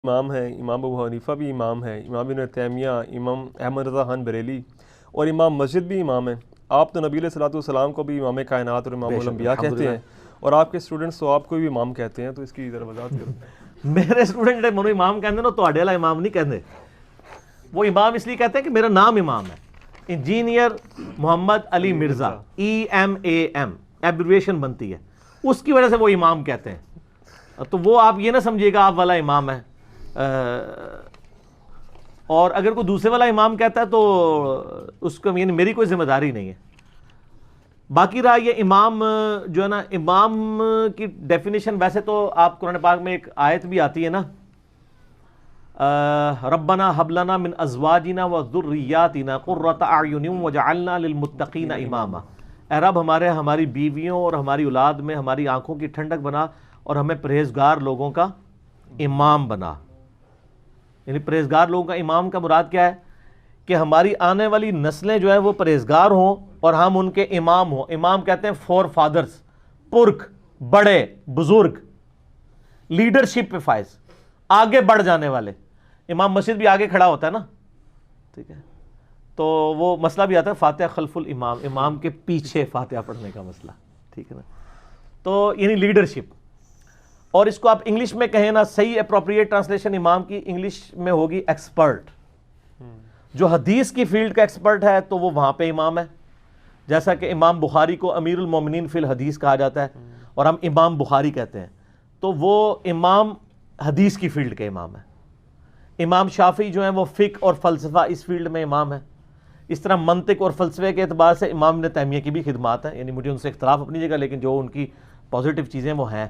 امام ہیں، امام ابو حنیفہ بھی امام ہے، امام ابن تیمیہ، امام احمد رضا خان بریلی، اور امام مسجد بھی امام ہیں۔ آپ تو نبی علیہ الصلوۃ والسلام کو بھی امام کائنات اور امام بے شک الانبیاء کہتے ہیں، اور آپ کے اسٹوڈنٹس تو آپ کو بھی امام کہتے ہیں، تو اس کی ذرا وضاحت کرو۔ میرے اسٹوڈنٹ جڑے مینوں امام کہندے نا تواڈے والا امام نہیں کہندے، وہ امام اس لیے کہتے ہیں کہ میرا نام امام ہے۔ انجینئر محمد علی مرزا، EMAM ایبریویشن بنتی ہے، اس کی وجہ سے وہ امام کہتے ہیں۔ تو وہ آپ یہ نہ سمجھیے گا آپ والا امام ہے، اور اگر کوئی دوسرے والا امام کہتا ہے تو اس کو یعنی میری کوئی ذمہ داری نہیں ہے۔ باقی رہا یہ امام جو ہے نا، امام کی ڈیفینیشن ویسے تو آپ قرآن پاک میں ایک آیت بھی آتی ہے نا، ربنا ہب لنا من ازواجنا وذریاتنا قرۃ اعین وجعلنا للمتقین اماما، اے رب ہماری بیویوں اور ہماری اولاد میں ہماری آنکھوں کی ٹھنڈک بنا اور ہمیں پرہیزگار لوگوں کا امام بنا۔ یعنی پرہیزگار لوگوں کا امام کا مراد کیا ہے کہ ہماری آنے والی نسلیں جو ہیں وہ پرہیزگار ہوں اور ہم ان کے امام ہوں۔ امام کہتے ہیں فور فادرز، پرکھ، بڑے بزرگ، لیڈرشپ پہ فائز، آگے بڑھ جانے والے۔ امام مسجد بھی آگے کھڑا ہوتا ہے نا، ٹھیک ہے، تو وہ مسئلہ بھی آتا ہے فاتحہ خلف الامام، امام کے پیچھے فاتحہ پڑھنے کا مسئلہ، ٹھیک ہے نا، تو یعنی لیڈرشپ۔ اور اس کو آپ انگلش میں کہیں نا، صحیح اپروپریٹ ٹرانسلیشن امام کی انگلش میں ہوگی ایکسپرٹ۔ جو حدیث کی فیلڈ کا ایکسپرٹ ہے تو وہ وہاں پہ امام ہے، جیسا کہ امام بخاری کو امیر المومنین فی الحدیث کہا جاتا ہے اور ہم امام بخاری کہتے ہیں، تو وہ امام حدیث کی فیلڈ کے امام ہے۔ امام شافعی جو ہیں وہ فقہ اور فلسفہ اس فیلڈ میں امام ہے۔ اس طرح منطق اور فلسفے کے اعتبار سے امام ابن تیمیہ کی بھی خدمات ہیں، یعنی مجھے ان سے اختلاف اپنی جگہ، لیکن جو ان کی پازیٹیو چیزیں وہ ہیں۔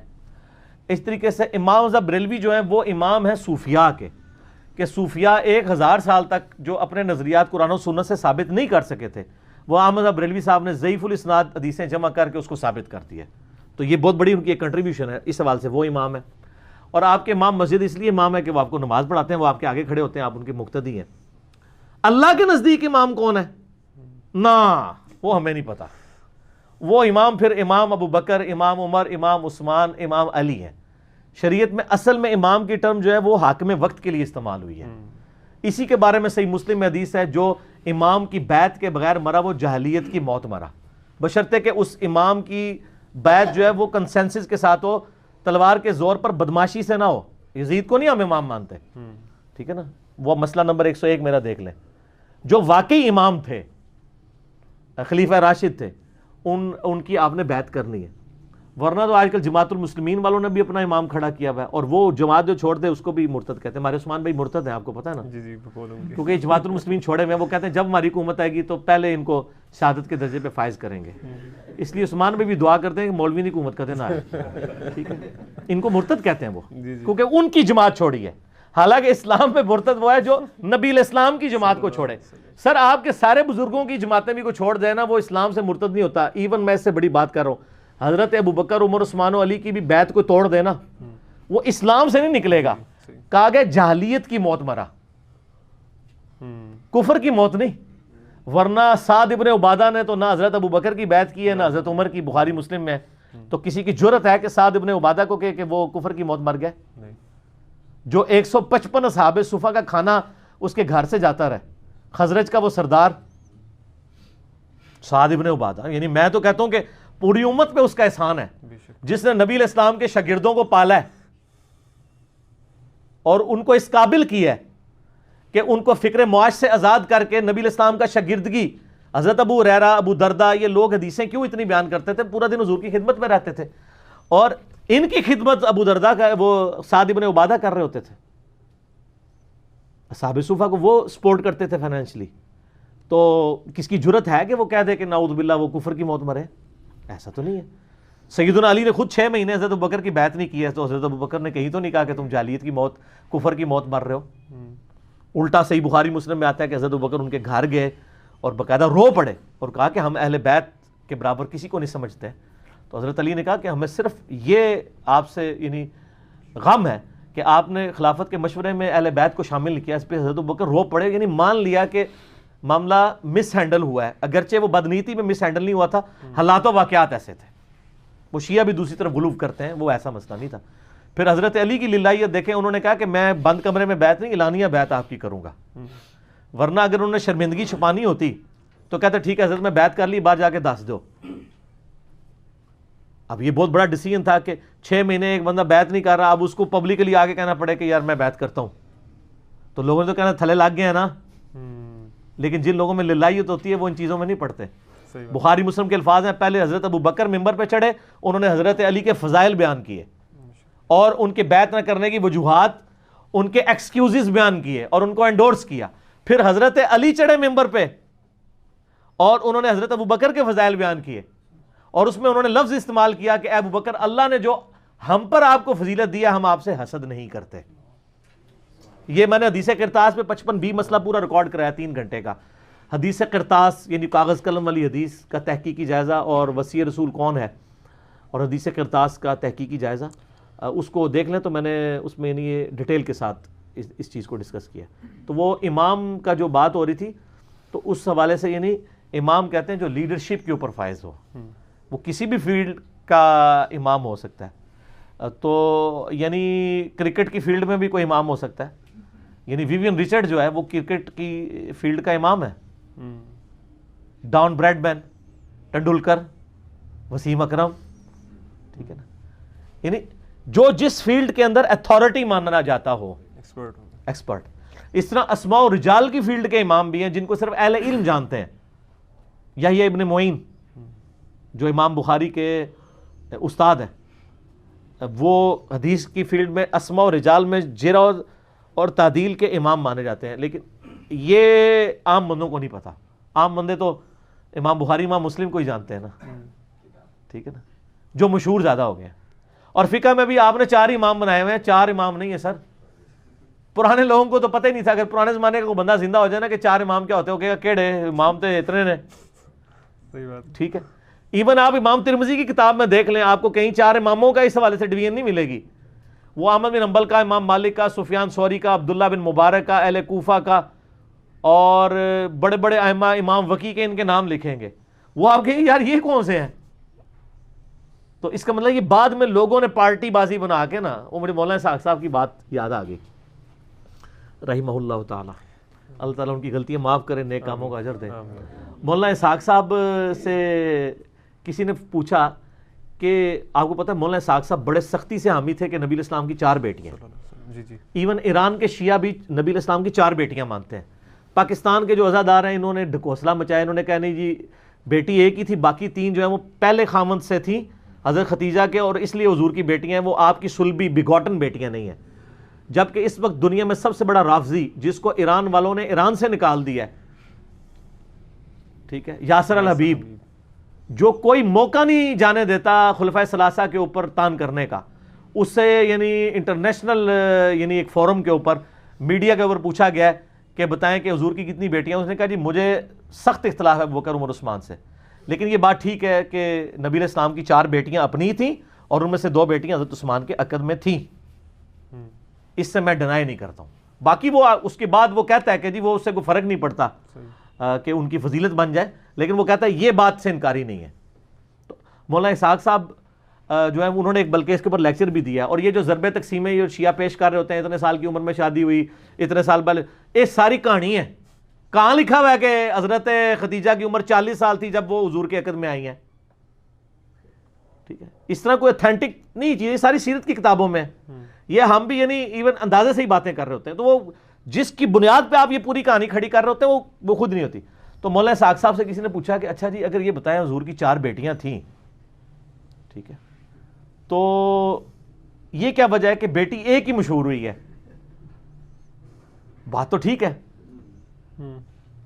اس طریقے سے امام رضا بریلوی جو ہیں وہ امام ہیں صوفیاء کے، کہ صوفیاء 1000 سال تک جو اپنے نظریات قرآن و سنت سے ثابت نہیں کر سکے تھے، وہ احمد رضا بریلوی صاحب نے ضعیف الاسناد حدیثیں جمع کر کے اس کو ثابت کر دیا۔ تو یہ بہت بڑی ان کی ایک کنٹریبیوشن ہے، اس حوالے سے وہ امام ہے۔ اور آپ کے امام مسجد اس لیے امام ہے کہ وہ آپ کو نماز پڑھاتے ہیں، وہ آپ کے آگے کھڑے ہوتے ہیں، آپ ان کے مقتدی ہیں۔ اللہ کے نزدیک امام کون ہے نا، وہ ہمیں نہیں پتا۔ وہ امام پھر امام ابو بکر، امام عمر، امام عثمان، امام علی ہیں۔ شریعت میں اصل میں امام کی ٹرم جو ہے وہ حاکم وقت کے لیے استعمال ہوئی ہے۔ اسی کے بارے میں صحیح مسلم میں حدیث ہے، جو امام کی بیعت کے بغیر مرا وہ جاہلیت کی موت مرا، بشرطے کہ اس امام کی بیعت جو ہے وہ کنسنسس کے ساتھ ہو، تلوار کے زور پر بدماشی سے نہ ہو۔ یزید کو نہیں ہم امام مانتے، ٹھیک ہے نا، وہ مسئلہ نمبر 101 میرا دیکھ لیں۔ جو واقعی امام تھے، خلیفہ راشد تھے، ان کی آپ نے بیعت کرنی ہے، ورنہ تو آج کل جماعت المسلمین والوں نے بھی اپنا امام کھڑا کیا ہوا ہے، اور وہ جماعت جو چھوڑ دے اس کو بھی مرتد کہتے ہیں۔ ہمارے عثمان بھائی مرتد ہیں، آپ کو پتہ ہے نا، جی بولوں گے، کیونکہ جماعت المسلمین چھوڑے ہوئے ہیں، وہ کہتے ہیں جب ہماری حکومت آئے گی تو پہلے ان کو شہادت کے درجے پہ فائز کریں گے۔ اس لیے عثمان بھائی بھی دعا کرتے ہیں کہ مولوی نہیں حکومت کرتے نہ آئے، ٹھیک ہے، ان کو مرتد کہتے ہیں وہ، کیونکہ ان کی جماعت چھوڑی ہے۔ حالانکہ اسلام میں مرتد وہ ہے جو نبی الاسلام کی جماعت کو چھوڑے۔ سر آپ کے سارے بزرگوں کی جماعتیں بھی کو چھوڑ دیں نا، وہ اسلام سے مرتد نہیں ہوتا۔ ایون میں اس سے بڑی بات کر رہا ہوں، حضرت ابو بکر، عمر، عثمان و علی کی بھی بیعت کو توڑ دے نا، وہ اسلام سے نہیں نکلے گا۔ کہا گیا جاہلیت کی موت مرا، کفر کی موت نہیں۔ ورنہ سعد ابن عبادہ نے تو نہ حضرت ابو بکر کی بیعت کی ہے نہ حضرت عمر کی، بخاری مسلم میں، تو کسی کی جرت ہے کہ سعد ابن عبادہ کو کہ وہ کفر کی موت مر گئے؟ جو 155 اصحاب صفہ کا کھانا اس کے گھر سے جاتا رہے، خزرج کا وہ سردار سعد ابن عبادہ، یعنی میں تو کہتا ہوں کہ پوری امت پہ اس کا احسان ہے، جس نے نبی علیہ السلام کے شاگردوں کو پالا ہے اور ان کو اس قابل کیا ہے کہ ان کو فکر معاش سے آزاد کر کے نبی علیہ السلام کا شاگردگی۔ حضرت ابو ہریرہ، ابو دردہ، یہ لوگ حدیثیں کیوں اتنی بیان کرتے تھے؟ پورا دن حضور کی خدمت میں رہتے تھے، اور ان کی خدمت ابو دردہ کا وہ سعد ابن عبادہ کر رہے ہوتے تھے۔ اصحاب صفہ کو وہ سپورٹ کرتے تھے فائنینشلی، تو کس کی جرت ہے کہ وہ کہہ دے کہ نعوذ باللہ وہ کفر کی موت مرے؟ ایسا تو نہیں ہے۔ سیدنا علی نے خود 6 مہینے حضرت ابو بکر کی بیعت نہیں کی ہے، تو حضرت ابو بکر نے کہیں تو نہیں کہا کہ تم جاہلیت کی موت، کفر کی موت مر رہے ہو۔ الٹا صحیح بخاری مسلم میں آتا ہے کہ حضرت ابو بکر ان کے گھر گئے اور باقاعدہ رو پڑے اور کہا کہ ہم اہل بیت کے برابر کسی کو نہیں سمجھتے۔ تو حضرت علی نے کہا کہ ہمیں صرف یہ آپ سے یعنی غم ہے کہ آپ نے خلافت کے مشورے میں اہل بیت کو شامل نہیں کیا۔ اس پہ حضرت ابو بکر رو پڑے، یعنی مان لیا کہ معاملہ مس ہینڈل ہوا ہے، اگرچہ وہ بدنیتی میں مس ہینڈل نہیں ہوا تھا، حالات و واقعات ایسے تھے۔ وہ شیعہ بھی دوسری طرف غلو کرتے ہیں، وہ ایسا مسئلہ نہیں تھا۔ پھر حضرت علی کی للہیت دیکھیں، انہوں نے کہا کہ میں بند کمرے میں بیعت نہیں، اعلانیہ بیعت آپ کی کروں گا، ورنہ اگر انہوں نے شرمندگی چھپانی ہوتی تو کہتے ٹھیک ہے حضرت میں بیعت کر لی، باہر جا کے دس دو۔ اب یہ بہت بڑا ڈیسیژن تھا کہ 6 مہینے ایک بندہ بیعت نہیں کر رہا، اب اس کو پبلکلی آگے کہنا پڑے کہ یار میں بیعت کرتا ہوں، تو لوگوں نے تو کہنا تھلے لگ گئے ہیں نا۔ لیکن جن لوگوں میں للہیت ہوتی ہے وہ ان چیزوں میں نہیں پڑتے۔ بخاری مسلم کے الفاظ ہیں، پہلے حضرت ابو بکر ممبر پہ چڑھے، انہوں نے حضرت علی کے فضائل بیان کیے اور ان کے بیعت نہ کرنے کی وجوہات، ان کے ایکسکیوزز بیان کیے اور ان کو انڈورس کیا۔ پھر حضرت علی چڑھے ممبر پہ اور انہوں نے حضرت ابو بکر کے فضائل بیان کیے، اور اس میں انہوں نے لفظ استعمال کیا کہ اے ابو بکر، اللہ نے جو ہم پر آپ کو فضیلت دیا، ہم آپ سے حسد نہیں کرتے۔ یہ میں نے حدیث قرطاس پہ 55B مسئلہ پورا ریکارڈ کرایا 3 گھنٹے کا۔ حدیث قرطاس یعنی کاغذ قلم والی حدیث کا تحقیقی جائزہ اور وصی رسول کون ہے، اور حدیث قرطاس کا تحقیقی جائزہ، اس کو دیکھ لیں تو میں نے اس میں یعنی یہ ڈیٹیل کے ساتھ اس چیز کو ڈسکس کیا۔ تو وہ امام کا جو بات ہو رہی تھی، تو اس حوالے سے یعنی امام کہتے ہیں جو لیڈرشپ کے اوپر فائز ہو، وہ کسی بھی فیلڈ کا امام ہو سکتا ہے۔ تو یعنی کرکٹ کی فیلڈ میں بھی کوئی امام ہو سکتا ہے، یعنی ویوین رچرڈ جو ہے وہ کرکٹ کی فیلڈ کا امام ہے، ڈان بریڈ مین، ٹنڈولکر، وسیم اکرم، ٹھیک ہے نا، یعنی جو جس فیلڈ کے اندر ایتھارٹی مانا جاتا ہو، ایکسپرٹ۔ اس طرح اسماء و رجال کی فیلڈ کے امام بھی ہیں جن کو صرف اہل علم جانتے ہیں، یحییٰ ابن معین جو امام بخاری کے استاد ہیں، وہ حدیث کی فیلڈ میں اسماء و رجال میں جرح اور تعدیل کے امام مانے جاتے ہیں، لیکن یہ عام بندوں کو نہیں پتا۔ عام بندے تو امام بخاری امام مسلم کو ہی جانتے ہیں نا، ٹھیک ہے نا، جو مشہور زیادہ ہو گئے ہیں۔ اور فقہ میں بھی آپ نے 4 امام بنائے ہوئے ہیں، 4 امام نہیں ہے سر۔ پرانے لوگوں کو تو پتہ ہی نہیں تھا، اگر پرانے زمانے کا کوئی بندہ زندہ ہو جائے نا کہ 4 امام کیا ہوتے ہیں، وہ کہے گا کیڑے امام تو اتنے نے، صحیح بات، ٹھیک ہے۔ ایون آپ امام ترمذی کی کتاب میں دیکھ لیں، آپ کو کہیں 4 اماموں کا اس حوالے سے ڈویژن نہیں ملے گی۔ وہ احمد بن حنبل کا، امام مالک کا، سفیان ثوری کا، عبداللہ بن مبارک کا، اہل کوفہ کا، اور بڑے بڑے ائمہ، امام وکی کے ان کے نام لکھیں گے، وہ آپ کہیں یار یہ کون سے ہیں؟ تو اس کا مطلب یہ بعد میں لوگوں نے پارٹی بازی بنا کے نا، وہ مجھے مولانا اسحاق صاحب کی بات یاد آ گئی رحمہ اللہ تعالیٰ، اللہ تعالیٰ ان کی غلطیاں معاف کرے، نیک کاموں کا اجر دے۔ مولانا اسحاق صاحب سے کسی نے پوچھا کہ آپ کو پتہ ہے مولانا اسحاق صاحب بڑے سختی سے حامی تھے کہ نبی علیہ السلام کی 4 بیٹیاں، ایون ایران کے شیعہ بھی نبی علیہ السلام کی 4 بیٹیاں مانتے ہیں۔ پاکستان کے جو عزادار ہیں انہوں نے ڈھکوسلا مچایا، انہوں نے کہا نہیں جی بیٹی ایک ہی تھی، باقی 3 جو ہیں وہ پہلے خامند سے تھیں حضرت ختیجہ کے، اور اس لیے حضور کی بیٹیاں ہیں، وہ آپ کی سلبی بگوٹن بیٹیاں نہیں ہیں۔ جبکہ اس وقت دنیا میں سب سے بڑا رافضی جس کو ایران والوں نے ایران سے نکال دیا ہے، ٹھیک ہے، یاسر الحبیب، جو کوئی موقع نہیں جانے دیتا خلفائے ثلاثہ کے اوپر تان کرنے کا، اس سے یعنی انٹرنیشنل یعنی ایک فورم کے اوپر میڈیا کے اوپر پوچھا گیا ہے کہ بتائیں کہ حضور کی کتنی بیٹیاں، اس نے کہا جی مجھے سخت اختلاف ہے ابوبکر عمر عثمان سے، لیکن یہ بات ٹھیک ہے کہ نبی علیہ السلام کی 4 بیٹیاں اپنی تھیں اور ان میں سے 2 بیٹیاں حضرت عثمان کے عقد میں تھیں، اس سے میں ڈینائی نہیں کرتا ہوں۔ باقی وہ اس کے بعد وہ کہتا ہے کہ جی وہ اس سے کوئی فرق نہیں پڑتا کہ ان کی فضیلت بن جائے، لیکن وہ کہتا ہے یہ بات سے انکاری نہیں ہے۔ تو مولانا اسحاق صاحب جو ہے انہوں نے ایک بلکہ اس کے اوپر لیکچر بھی دیا، اور یہ جو ضرب تقسیم یہ شیعہ پیش کر رہے ہوتے ہیں، اتنے سال کی عمر میں شادی ہوئی، اتنے سال پہلے، یہ ساری کہانی ہے۔ کہاں لکھا ہوا ہے کہ حضرت ختیجہ کی عمر 40 سال تھی جب وہ حضور کے عقد میں آئی ہیں؟ ٹھیک ہے، اس طرح کوئی اتھینٹک نہیں چیز، یہ ساری سیرت کی کتابوں میں، یہ ہم بھی یعنی ایون اندازے سے ہی باتیں کر رہے ہوتے ہیں، تو وہ جس کی بنیاد پہ آپ یہ پوری کہانی کھڑی کر رہے ہوتے ہیں وہ خود نہیں ہوتی۔ تو مولانا اسحاق صاحب سے کسی نے پوچھا کہ اچھا جی اگر یہ بتائیں حضور کی 4 بیٹیاں تھیں، ٹھیک ہے، تو یہ کیا وجہ ہے کہ بیٹی ایک ہی مشہور ہوئی ہے؟ بات تو ٹھیک ہے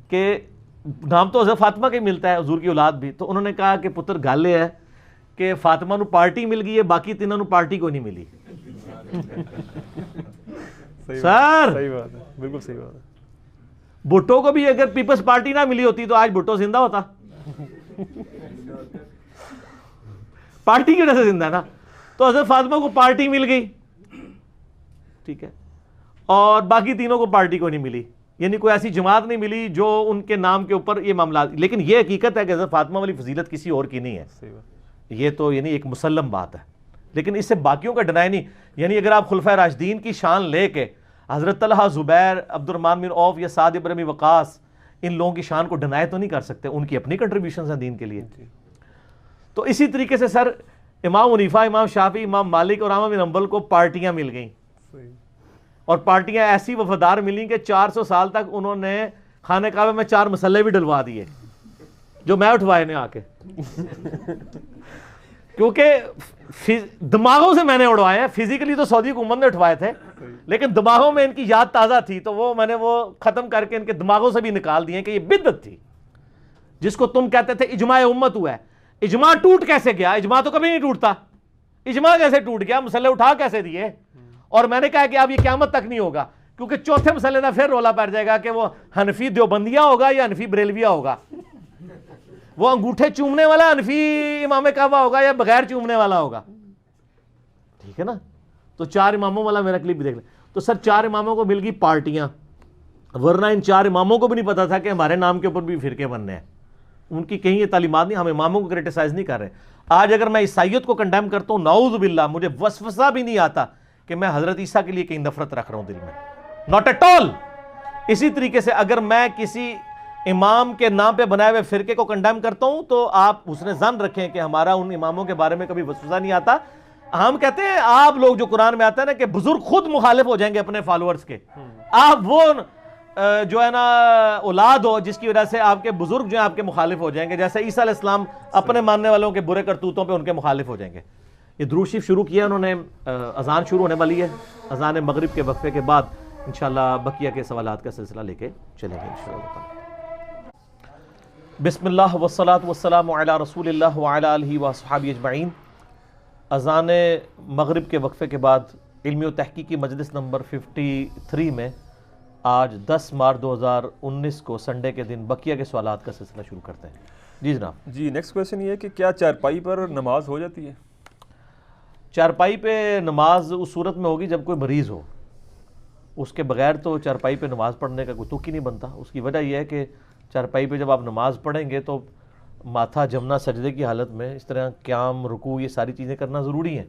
کہ نام تو حضرت فاطمہ کا ہی ملتا ہے، حضور کی اولاد بھی، تو انہوں نے کہا کہ پتر گل یہ ہے کہ فاطمہ نو پارٹی مل گئی ہے، باقی 3 نو پارٹی کو نہیں ملی۔ سر صحیح بات ہے، بالکل صحیح بات ہے۔ بھٹو کو بھی اگر پیپلز پارٹی نہ ملی ہوتی تو آج بھٹو زندہ ہوتا، پارٹی کی وجہ سے زندہ ہے نا۔ تو حضرت فاطمہ کو پارٹی مل گئی، ٹھیک ہے، اور باقی 3 کو پارٹی کو نہیں ملی، یعنی کوئی ایسی جماعت نہیں ملی جو ان کے نام کے اوپر یہ معاملات، لیکن یہ حقیقت ہے کہ حضرت فاطمہ والی فضیلت کسی اور کی نہیں ہے، یہ تو یعنی ایک مسلم بات ہے، لیکن اس سے باقیوں کا ڈنائی نہیں. یعنی اگر آپ خلفائے راشدین کی شان لے کے حضرت طلحہ، زبیر، عبد الرحمن بن عوف یا سعد بن ابی وقاص ان لوگوں کی شان کو ڈنائی تو نہیں کر سکتے، ان کی اپنی کنٹریبیوشنز ہیں دین کے لیے. تو اسی طریقے سے سر امام حنیفہ، امام شافعی، امام مالک اور احمد بن حنبل کو پارٹیاں مل گئیں، اور پارٹیاں ایسی وفادار ملیں کہ 400 سال تک انہوں نے خانہ کعبہ میں 4 مسلے بھی ڈلوا دیے جو میں اٹھوائے نے آ کے، کیونکہ دماغوں سے میں نے اڑوائے ہیں. فزیکلی تو سعودی حکومت نے اٹھوائے تھے، لیکن دماغوں میں ان کی یاد تازہ تھی، تو میں نے وہ ختم کر کے ان کے دماغوں سے بھی نکال دیے کہ یہ بدعت تھی. جس کو تم کہتے تھے اجماع امت ہوا ہے، اجماع ٹوٹ کیسے گیا؟ اجماع تو کبھی نہیں ٹوٹتا. اجماع کیسے ٹوٹ گیا؟ مسئلے اٹھا کیسے دیے؟ اور میں نے کہا کہ اب یہ قیامت تک نہیں ہوگا، کیونکہ چوتھے مسئلے کا پھر رولا پڑ جائے گا کہ وہ حنفی دیوبندیہ ہوگا یا حنفی بریلویہ ہوگا، وہ انگوٹھے چومنے والا حنفی امام کعبہ ہوگا یا بغیر چومنے والا ہوگا. ٹھیک ہے نا؟ تو 4 اماموں والا میرا کلپ بھی دیکھ لیں. تو سر 4 اماموں کو مل گئی پارٹیاں، ورنہ ان 4 اماموں کو بھی نہیں پتا تھا کہ ہمارے نام کے اوپر بھی فرقے بننے ہیں. ان کی کہیں یہ تعلیمات نہیں. ہم اماموں کو کرٹیسائز نہیں کر رہے. آج اگر میں عیسائیت کو کنڈیم کرتا ہوں، نعوذ باللہ، مجھے وسوسہ بھی نہیں آتا کہ میں حضرت عیسیٰ کے لیے کہیں نفرت رکھ رہا ہوں دل میں، ناٹ ایٹ آل. اسی طریقے سے اگر میں کسی امام کے نام پہ بنائے ہوئے فرقے کو کنڈیم کرتا ہوں تو آپ حسن ظن رکھیں کہ ہمارا ان اماموں کے بارے میں کبھی وسوسہ نہیں آتا. ہم کہتے ہیں آپ لوگ جو قرآن میں آتا ہے نا کہ بزرگ خود مخالف ہو جائیں گے اپنے فالوورز کے، آپ وہ جو ہے نا اولاد ہو جس کی وجہ سے آپ کے بزرگ جو ہیں آپ کے مخالف ہو جائیں گے، جیسے عیسیٰ علیہ السلام اپنے ماننے والوں کے برے کرتوتوں پہ ان کے مخالف ہو جائیں گے. یہ درود شریف شروع کیا انہوں نے، اذان شروع ہونے والی ہے. اذان مغرب کے وقفے کے بعد انشاءاللہ بقیہ کے سوالات کا سلسلہ لے کے چلیں گے انشاءاللہ. بسم اللہ والصلاة والسلام علی رسول اللہ وعلی آلہ وصحبہ اجمعین. اذان مغرب کے وقفے کے بعد علمی و تحقیقی مجلس نمبر 53 میں آج 10 مارچ 2019 کو سنڈے کے دن بقیہ کے سوالات کا سلسلہ شروع کرتے ہیں. جی جناب. جی نیکسٹ کویشچن یہ ہے کہ کیا چارپائی پر نماز ہو جاتی ہے؟ چارپائی پہ نماز اس صورت میں ہوگی جب کوئی مریض ہو، اس کے بغیر تو چارپائی پہ نماز پڑھنے کا کوئی تک ہی نہیں بنتا. اس کی وجہ یہ ہے کہ چارپائی پہ جب آپ نماز پڑھیں گے تو ماتھا جمنا سجدے کی حالت میں، اس طرح قیام، رکوع، یہ ساری چیزیں کرنا ضروری ہیں.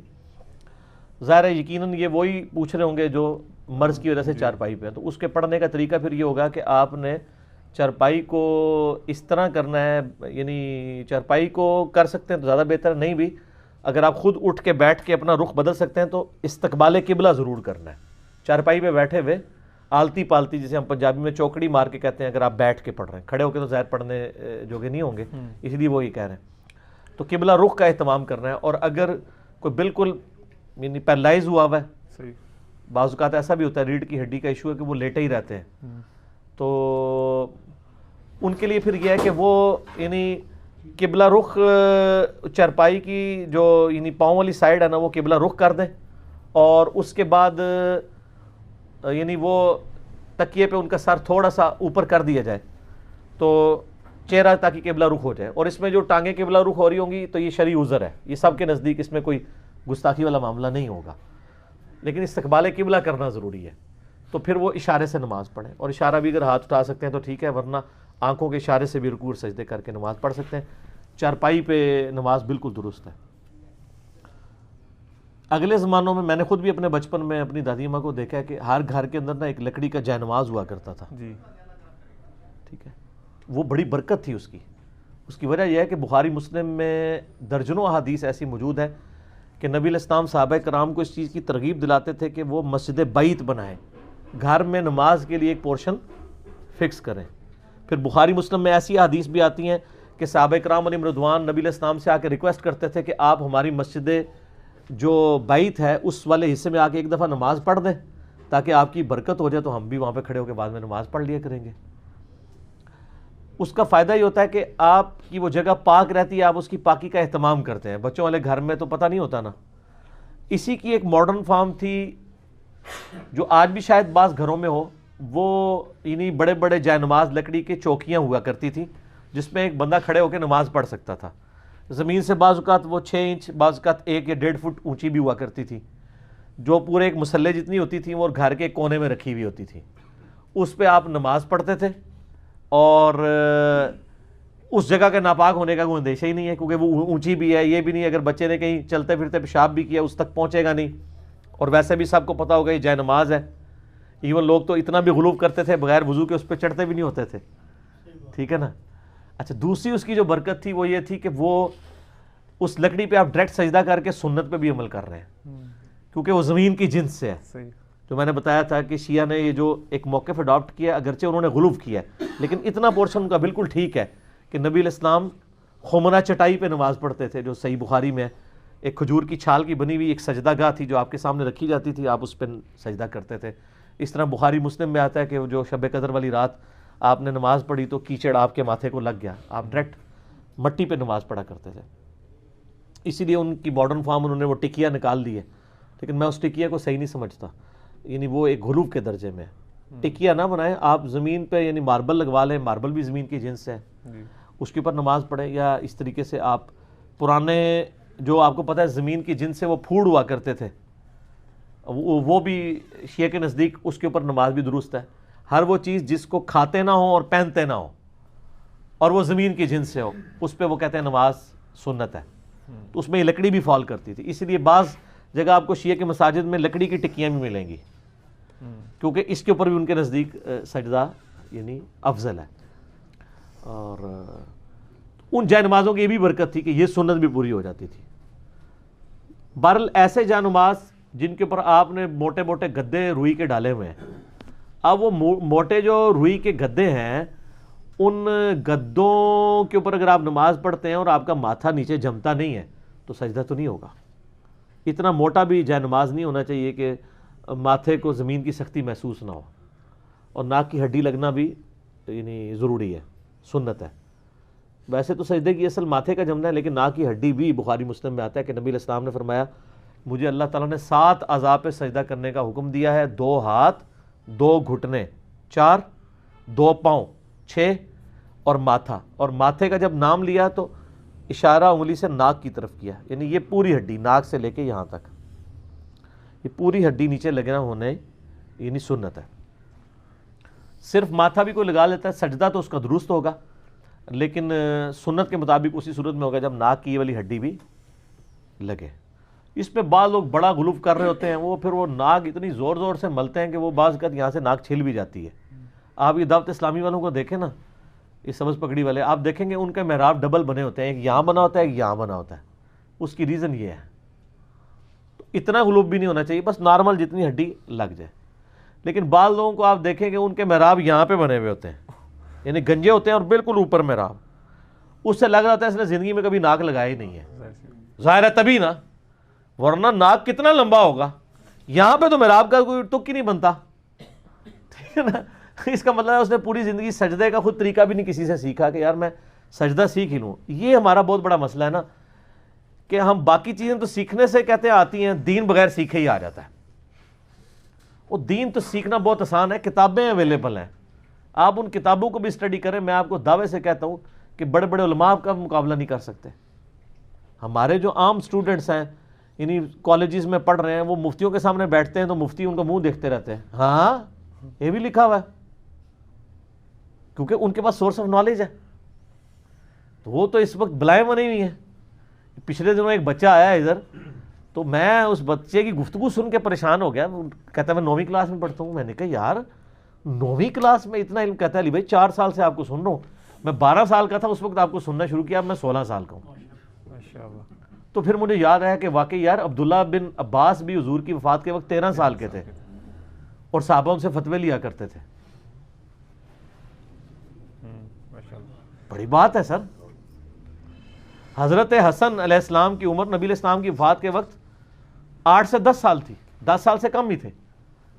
ظاہر ہے یقیناً یہ وہی پوچھ رہے ہوں گے جو مرض کی وجہ سے چارپائی پہ ہیں، تو اس کے پڑھنے کا طریقہ پھر یہ ہوگا کہ آپ نے چارپائی کو اس طرح کرنا ہے، یعنی چارپائی کو کر سکتے ہیں تو زیادہ بہتر، نہیں بھی اگر آپ خود اٹھ کے بیٹھ کے اپنا رخ بدل سکتے ہیں تو استقبال قبلہ ضرور کرنا ہے. چارپائی پہ بیٹھے ہوئے آلتی پالتی، جسے ہم پنجابی میں چوکڑی مار کے کہتے ہیں، اگر آپ بیٹھ کے پڑھ رہے ہیں، کھڑے ہو کے تو ظاہر پڑھنے جوگے نہیں ہوں گے، اس لیے وہ یہ کہہ رہے ہیں. تو قبلہ رخ کا اہتمام کرنا ہے. اور اگر کوئی بالکل یعنی پیرالائز ہوا ہوا ہے، بعض اوقات ایسا بھی ہوتا ہے ریڑھ کی ہڈی کا ایشو ہے کہ وہ لیٹے ہی رہتے ہیں، تو ان کے لیے پھر یہ ہے کہ وہ یعنی قبلہ رخ چارپائی کی جو یعنی پاؤں والی سائڈ ہے نا وہ قبلہ رخ کر دیں، اور اس کے بعد یعنی وہ تکیے پہ ان کا سر تھوڑا سا اوپر کر دیا جائے تو چہرہ تاکہ قبلہ رخ ہو جائے. اور اس میں جو ٹانگیں قبلہ رخ ہو رہی ہوں گی تو یہ شرعی عذر ہے، یہ سب کے نزدیک اس میں کوئی گستاخی والا معاملہ نہیں ہوگا، لیکن استقبال قبلہ کرنا ضروری ہے. تو پھر وہ اشارے سے نماز پڑھیں، اور اشارہ بھی اگر ہاتھ اٹھا سکتے ہیں تو ٹھیک ہے، ورنہ آنکھوں کے اشارے سے بھی رکوع سجدے کر کے نماز پڑھ سکتے ہیں. چارپائی پہ نماز بالکل درست ہے. اگلے زمانوں میں نے خود بھی اپنے بچپن میں اپنی دادی ماں کو دیکھا ہے کہ ہر گھر کے اندر نا ایک لکڑی کا جائے نماز ہوا کرتا تھا. جی ٹھیک ہے، وہ بڑی برکت تھی اس کی. اس کی وجہ یہ ہے کہ بخاری مسلم میں درجنوں احادیث ایسی موجود ہے کہ نبی علیہ السلام صحابہ کرام کو اس چیز کی ترغیب دلاتے تھے کہ وہ مسجد بیت بنائیں، گھر میں نماز کے لیے ایک پورشن فکس کریں. پھر بخاری مسلم میں ایسی احادیث بھی آتی ہیں کہ صحابہ کرام علیہم رضوان نبی علیہ السلام سے آ کے ریکویسٹ کرتے تھے کہ آپ ہماری مسجد جو بیت ہے اس والے حصے میں آ کے ایک دفعہ نماز پڑھ دیں تاکہ آپ کی برکت ہو جائے، تو ہم بھی وہاں پہ کھڑے ہو کے بعد میں نماز پڑھ لیا کریں گے. اس کا فائدہ یہ ہوتا ہے کہ آپ کی وہ جگہ پاک رہتی ہے، آپ اس کی پاکی کا اہتمام کرتے ہیں. بچوں والے گھر میں تو پتہ نہیں ہوتا نا. اسی کی ایک ماڈرن فارم تھی جو آج بھی شاید بعض گھروں میں ہو، وہ یعنی بڑے بڑے جائے نماز لکڑی کے چوکیاں ہوا کرتی تھی جس میں ایک بندہ کھڑے ہو کے نماز پڑھ سکتا تھا. زمین سے بعض اوقات وہ 6 انچ، بعض اوقات 1 یا 1.5 فٹ اونچی بھی ہوا کرتی تھی، جو پورے ایک مسلح جتنی ہوتی تھی، وہ گھر کے کونے میں رکھی ہوئی ہوتی تھی. اس پہ آپ نماز پڑھتے تھے، اور اس جگہ کے ناپاک ہونے کا کوئی اندیشہ ہی نہیں ہے، کیونکہ وہ اونچی بھی ہے، یہ بھی نہیں، اگر بچے نے کہیں چلتے پھرتے پیشاب بھی کیا اس تک پہنچے گا نہیں، اور ویسے بھی سب کو پتہ ہوگا یہ جائے نماز ہے، ایون لوگ تو اتنا بھی غلو کرتے تھے بغیر وضو کے اس پہ چڑھتے بھی نہیں ہوتے تھے، ٹھیک ہے نا۔ اچھا دوسری اس کی جو برکت تھی وہ یہ تھی کہ وہ اس لکڑی پہ آپ ڈائریکٹ سجدہ کر کے سنت پہ بھی عمل کر رہے ہیں، کیونکہ وہ زمین کی جنس سے ہے۔ جو میں نے بتایا تھا کہ شیعہ نے یہ جو ایک موقف اڈاپٹ کیا، اگرچہ انہوں نے غلو کیا ہے لیکن اتنا پورشن ان کا بالکل ٹھیک ہے کہ نبی علیہ السلام خمرہ چٹائی پہ نماز پڑھتے تھے، جو صحیح بخاری میں ایک کھجور کی چھال کی بنی ہوئی ایک سجدہ گاہ تھی جو آپ کے سامنے رکھی جاتی تھی، آپ اس پہ سجدہ کرتے تھے۔ اس طرح بخاری مسلم میں آتا ہے کہ جو شب قدر والی رات آپ نے نماز پڑھی تو کیچڑ آپ کے ماتھے کو لگ گیا، آپ ڈائریکٹ مٹی پہ نماز پڑھا کرتے تھے۔ اسی لیے ان کی ماڈرن فارم انہوں نے وہ ٹکیا نکال دی ہے، لیکن میں اس ٹکیا کو صحیح نہیں سمجھتا، یعنی وہ ایک غلو کے درجے میں ہے۔ ٹکیا نہ بنائیں آپ، زمین پہ یعنی ماربل لگوا لیں، ماربل بھی زمین کی جنس ہے، اس کے اوپر نماز پڑھیں، یا اس طریقے سے آپ پرانے جو آپ کو پتہ ہے زمین کی جنس سے وہ پھوڑ ہوا کرتے تھے، وہ بھی شیعہ کے نزدیک اس کے اوپر نماز بھی درست ہے۔ ہر وہ چیز جس کو کھاتے نہ ہوں اور پہنتے نہ ہوں اور وہ زمین کی جنس سے ہو، اس پہ وہ کہتے ہیں نماز سنت ہے، تو اس میں یہ لکڑی بھی فال کرتی تھی۔ اس لیے بعض جگہ آپ کو شیعہ کے مساجد میں لکڑی کی ٹکیاں بھی ملیں گی، کیونکہ اس کے اوپر بھی ان کے نزدیک سجدہ یعنی افضل ہے۔ اور ان جائے نمازوں کی یہ بھی برکت تھی کہ یہ سنت بھی پوری ہو جاتی تھی۔ بہرحال ایسے جائے نماز جن کے اوپر آپ نے موٹے موٹے گدے روئی کے ڈالے ہوئے ہیں، اب وہ موٹے جو روئی کے گدے ہیں ان گدوں کے اوپر اگر آپ نماز پڑھتے ہیں اور آپ کا ماتھا نیچے جمتا نہیں ہے تو سجدہ تو نہیں ہوگا۔ اتنا موٹا بھی جائے نماز نہیں ہونا چاہیے کہ ماتھے کو زمین کی سختی محسوس نہ ہو، اور ناک کی ہڈی لگنا بھی یعنی ضروری ہے، سنت ہے۔ ویسے تو سجدے کی اصل ماتھے کا جمنا ہے، لیکن ناک کی ہڈی بھی بخاری مسلم میں آتا ہے کہ نبی علیہ السلام نے فرمایا مجھے اللہ تعالیٰ نے 7 اعضاء پہ سجدہ کرنے کا حکم دیا ہے، 2 ہاتھ، 2 گھٹنے، 4، 2 پاؤں، 6 اور ماتھا۔ اور ماتھے کا جب نام لیا تو اشارہ انگلی سے ناک کی طرف کیا، یعنی یہ پوری ہڈی ناک سے لے کے یہاں تک، یہ پوری ہڈی نیچے لگنا ہونے یعنی سنت ہے۔ صرف ماتھا بھی کوئی لگا لیتا ہے سجدہ تو اس کا درست ہوگا، لیکن سنت کے مطابق اسی صورت میں ہوگا جب ناک کی یہ والی ہڈی بھی لگے۔ اس پہ بعض لوگ بڑا غلو کر رہے ہوتے ہیں، وہ پھر وہ ناک اتنی زور زور سے ملتے ہیں کہ وہ بعض اوقات یہاں سے ناک چھل بھی جاتی ہے۔ آپ یہ دعوت اسلامی والوں کو دیکھیں نا، یہ سبز پگڑی والے، آپ دیکھیں گے ان کے محراب ڈبل بنے ہوتے ہیں، ایک یہاں بنا ہوتا ہے ایک یہاں بنا ہوتا ہے۔ اس کی ریزن یہ ہے، تو اتنا غلو بھی نہیں ہونا چاہیے، بس نارمل جتنی ہڈی لگ جائے۔ لیکن بعض لوگوں کو آپ دیکھیں گے ان کے محراب یہاں پہ بنے ہوئے ہوتے ہیں، یعنی گنجے ہوتے ہیں اور بالکل اوپر محراب، اس سے لگ رہا ہوتا ہے اس نے زندگی میں کبھی ناک لگایا ہی نہیں ہے۔ ظاہر ہے تبھی نا، ورنہ ناک کتنا لمبا ہوگا، یہاں پہ تو محراب کا کوئی تک ہی نہیں بنتا، ٹھیک ہے نا۔ اس کا مطلب ہے اس نے پوری زندگی سجدے کا خود طریقہ بھی نہیں کسی سے سیکھا کہ یار میں سجدہ سیکھ ہی لوں۔ یہ ہمارا بہت بڑا مسئلہ ہے نا کہ ہم باقی چیزیں تو سیکھنے سے کہتے ہیں آتی ہیں، دین بغیر سیکھے ہی آ جاتا ہے۔ وہ دین تو سیکھنا بہت آسان ہے، کتابیں اویلیبل ہیں، آپ ان کتابوں کو بھی اسٹڈی کریں۔ میں آپ کو دعوے سے کہتا ہوں کہ بڑے بڑے علماء کا مقابلہ نہیں کر سکتے۔ ہمارے جو عام سٹوڈنٹس ہیں یعنی کالجز میں پڑھ رہے ہیں، وہ مفتیوں کے سامنے بیٹھتے ہیں تو مفتی ان کا منہ دیکھتے رہتے ہیں، ہاں یہ بھی لکھا ہوا ہے، کیونکہ ان کے پاس سورس آف نالج ہے۔ تو وہ تو اس وقت بلائیں بنی ہوئی ہیں۔ پچھلے دنوں ایک بچہ آیا ادھر، تو میں اس بچے کی گفتگو سن کے پریشان ہو گیا، کہتا ہے میں 9ویں کلاس میں پڑھتا ہوں۔ میں نے کہا یار 9ویں کلاس میں اتنا علم؟ کہتا ہے علی بھائی 4 سال سے آپ کو سن رہا ہوں، میں 12 سال کا تھا اس وقت آپ کو سننا شروع کیا، اب میں 16 سال کا ہوں۔ تو پھر مجھے یاد آیا کہ واقعی یار عبداللہ بن عباس بھی حضور کی وفات کے وقت 13 سال کے تھے اور صحابہ ان سے فتوے لیا کرتے تھے۔ بڑی بات ہے سر۔ حضرت حسن علیہ السلام کی عمر نبی علیہ السلام کی وفات کے وقت 8 سے 10 سال تھی، 10 سال سے کم ہی تھے۔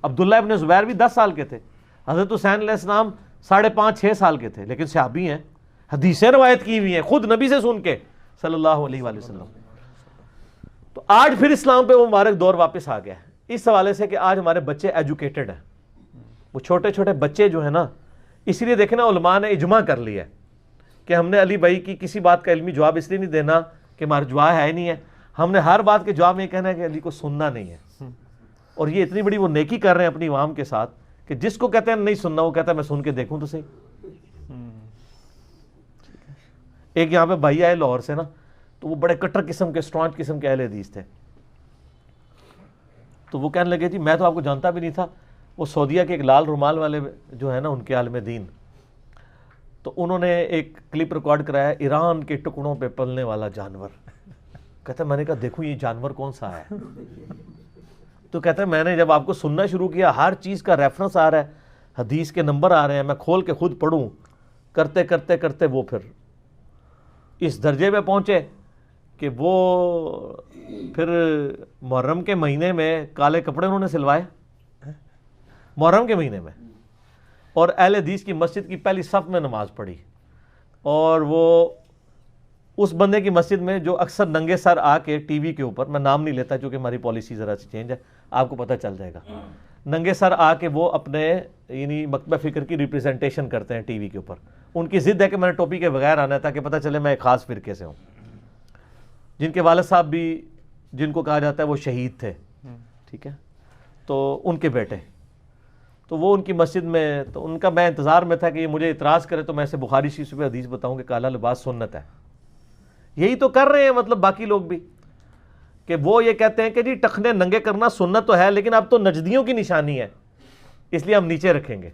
عبداللہ ابن زبیر بھی 10 سال کے تھے۔ حضرت حسین علیہ السلام 5.5-6 سال کے تھے، لیکن صحابی ہیں، حدیثیں روایت کی ہوئی ہیں خود نبی سے سن کے صلی اللہ علیہ وآلہ وسلم۔ تو آج پھر اسلام پہ وہ مبارک دور واپس آ گیا ہے، اس حوالے سے کہ آج ہمارے بچے ایجوکیٹڈ ہیں۔ وہ چھوٹے چھوٹے بچے جو ہیں نا، اسی لیے دیکھیں نا علماء نے اجماع کر لیا ہے کہ ہم نے علی بھائی کی کسی بات کا علمی جواب اس لیے نہیں دینا کہ مرجوہ ہے ہی نہیں ہے، ہم نے ہر بات کے جواب میں یہ کہنا ہے کہ علی کو سننا نہیں ہے۔ اور یہ اتنی بڑی وہ نیکی کر رہے ہیں اپنی عوام کے ساتھ کہ جس کو کہتے ہیں نہیں سننا وہ کہتا ہے میں سن کے دیکھوں تو صحیح۔ ایک یہاں پہ بھائی آئے لاہور سے نا, تو وہ بڑے کٹر قسم کے اسٹرانچ قسم کے اہل حدیث تھے. تو وہ کہنے لگے جی میں تو آپ کو جانتا بھی نہیں تھا, وہ سعودیہ کے ایک لال رومال والے جو ہے نا ان کے عالم دین, تو انہوں نے ایک کلپ ریکارڈ کرایا ایران کے ٹکڑوں پہ پلنے والا جانور. کہتا ہے میں نے کہا دیکھو یہ جانور کون سا ہے. تو کہتا ہے میں نے جب آپ کو سننا شروع کیا, ہر چیز کا ریفرنس آ رہا ہے, حدیث کے نمبر آ رہے ہیں, میں کھول کے خود پڑھوں, کرتے کرتے کرتے وہ پھر اس درجے پہ پہنچے کہ وہ پھر محرم کے مہینے میں کالے کپڑے انہوں نے سلوائے, محرم کے مہینے میں, اور اہل حدیث کی مسجد کی پہلی صف میں نماز پڑھی. اور وہ اس بندے کی مسجد میں جو اکثر ننگے سر آ کے ٹی وی کے اوپر, میں نام نہیں لیتا چونکہ ہماری پالیسی ذرا سی چینج ہے, آپ کو پتہ چل جائے گا, ننگے سر آ کے وہ اپنے یعنی مکتبہ فکر کی ریپریزنٹیشن کرتے ہیں ٹی وی کے اوپر. ان کی ضد ہے کہ میں نے ٹوپی کے بغیر آنا ہے تاکہ پتہ چلے میں ایک خاص فرقے سے ہوں, جن کے والد صاحب بھی جن کو کہا جاتا ہے وہ شہید تھے, ٹھیک ہے, تو ان کے بیٹے, تو وہ ان کی مسجد میں, تو ان کا میں انتظار میں تھا کہ یہ مجھے اعتراض کرے تو میں اسے بخاری شریف پہ حدیث بتاؤں کہ کالا لباس سنت ہے. یہی تو کر رہے ہیں مطلب باقی لوگ بھی, کہ وہ یہ کہتے ہیں کہ جی ٹخنے ننگے کرنا سنت تو ہے لیکن اب تو نجدیوں کی نشانی ہے اس لیے ہم نیچے رکھیں گے.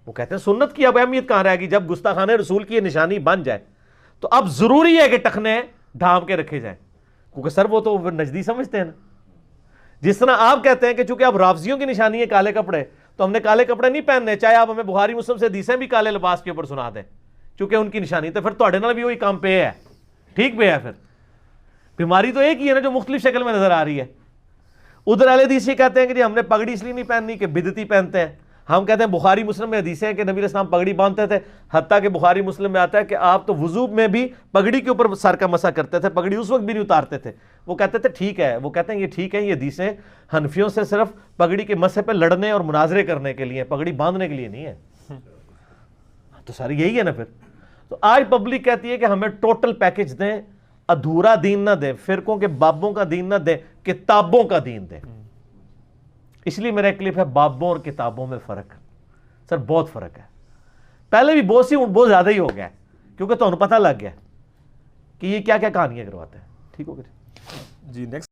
وہ کہتے ہیں سنت کی اب اہمیت کہاں رہے گی, جب گستاخانہ رسول کی یہ نشانی بن جائے تو اب ضروری ہے کہ ٹخنے ڈھانپ کے رکھے جائیں, کیونکہ سر وہ تو نجدی سمجھتے ہیں نا. جس طرح آپ کہتے ہیں کہ چونکہ اب رافضیوں کی نشانی ہے کالے کپڑے, تو ہم نے کالے کپڑے نہیں پہننے, چاہے آپ ہمیں بخاری مسلم سے حدیثیں بھی کالے لباس کے اوپر سنا دیں چونکہ ان کی نشانی, تو پھر تواڈے نال بھی وہی کام پہ ہے, ٹھیک پہ ہے. پھر بیماری تو ایک ہی ہے نا جو مختلف شکل میں نظر آ رہی ہے. ادھر اہل حدیث یہ کہتے ہیں کہ جی ہم نے پگڑی اس لیے نہیں پہننی کہ بدعتی پہنتے ہیں, ہم کہتے ہیں بخاری مسلم میں حدیثیں ہیں کہ نبی علیہ السلام پگڑی باندھتے تھے, حتیٰ کہ بخاری مسلم میں آتا ہے کہ آپ تو وضو میں بھی پگڑی کے اوپر سر کا مسح کرتے تھے, پگڑی اس وقت بھی نہیں اتارتے تھے. وہ کہتے تھے ٹھیک ہے, وہ کہتے ہیں یہ ٹھیک ہے, یہ حدیثیں حنفیوں سے صرف پگڑی کے مسح پہ لڑنے اور مناظرے کرنے کے لیے, پگڑی باندھنے کے لیے نہیں ہے. تو ساری یہی ہے نا. پھر تو آج پبلک کہتی ہے کہ ہمیں ٹوٹل پیکج دیں, ادھورا دین نہ دیں, فرقوں کے بابوں کا دین نہ دیں, کتابوں کا دین دیں. اس لیے میرا ایک کلپ ہے بابوں اور کتابوں میں فرق. سر بہت فرق ہے, پہلے بھی بہت سی بہت زیادہ ہی ہو گیا ہے کیونکہ تو پتہ لگ گیا کہ یہ کیا کیا کہانیاں کرواتے ہیں. ٹھیک ہو گیا جی. نیکسٹ